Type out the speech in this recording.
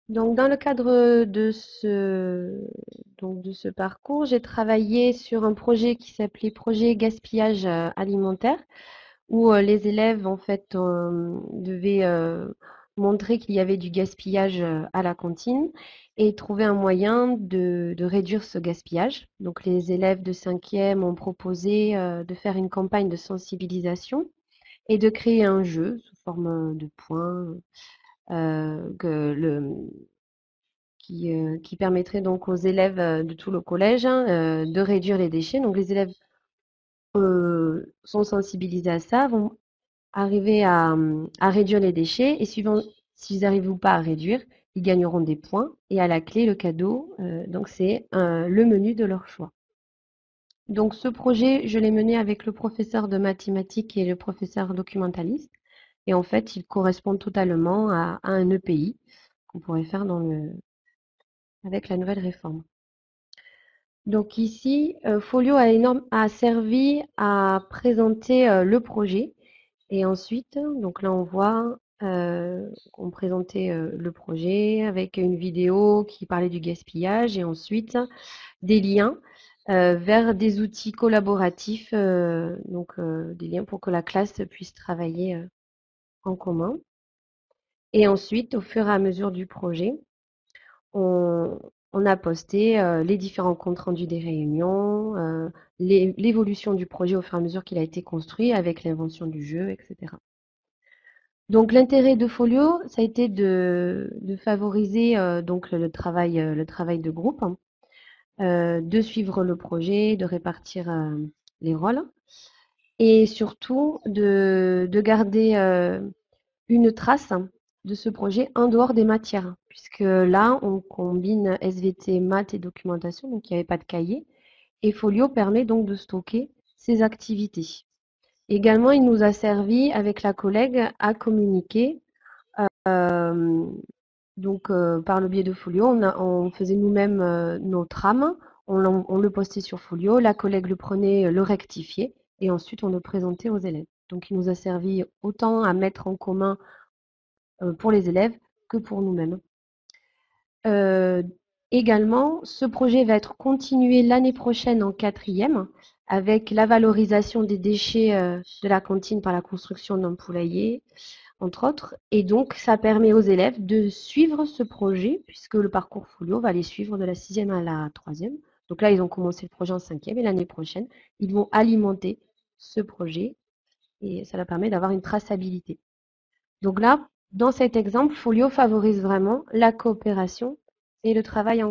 Donc, dans le cadre de ce parcours, j'ai travaillé sur un projet qui s'appelait Projet gaspillage alimentaire, où les élèves, en fait, devaient montrer qu'il y avait du gaspillage à la cantine et trouver un moyen de réduire ce gaspillage. Donc, les élèves de cinquième ont proposé de faire une campagne de sensibilisation et de créer un jeu sous forme de points que qui permettrait donc aux élèves de tout le collège de réduire les déchets. Donc les élèves sont sensibilisés à ça, vont arriver à réduire les déchets et suivant s'ils arrivent ou pas à réduire, ils gagneront des points et à la clé le cadeau. Donc c'est le menu de leur choix. Donc ce projet, je l'ai mené avec le professeur de mathématiques et le professeur documentaliste. Et en fait, il correspond totalement à un EPI qu'on pourrait faire avec la nouvelle réforme. Donc ici, Folio a servi à présenter le projet et ensuite, donc là on voit qu'on présentait le projet avec une vidéo qui parlait du gaspillage et ensuite des liens vers des outils collaboratifs, des liens pour que la classe puisse travailler en commun. Et ensuite, au fur et à mesure du projet, on, on a posté les différents comptes rendus des réunions, l'évolution du projet au fur et à mesure qu'il a été construit avec l'invention du jeu, etc. Donc l'intérêt de Folio, ça a été de favoriser donc le travail de groupe, hein, de suivre le projet, de répartir les rôles et surtout de garder une trace de ce projet en dehors des matières, puisque là, on combine SVT, maths et documentation, donc il n'y avait pas de cahier. Et Folio permet donc de stocker ces activités. Également, il nous a servi, avec la collègue, à communiquer. euh, par le biais de Folio, on faisait nous-mêmes nos trames, on le postait sur Folio, la collègue le prenait, le rectifiait, et ensuite on le présentait aux élèves. Donc, il nous a servi autant à mettre en commun pour les élèves que pour nous-mêmes. Euh, Également, ce projet va être continué l'année prochaine en quatrième avec la valorisation des déchets de la cantine par la construction d'un poulailler, entre autres. Et donc, ça permet aux élèves de suivre ce projet puisque le parcours Folio va les suivre de la sixième à la troisième. Donc là, ils ont commencé le projet en cinquième et l'année prochaine, ils vont alimenter ce projet et ça leur permet d'avoir une traçabilité. Donc là, dans cet exemple, Folio favorise vraiment la coopération et le travail en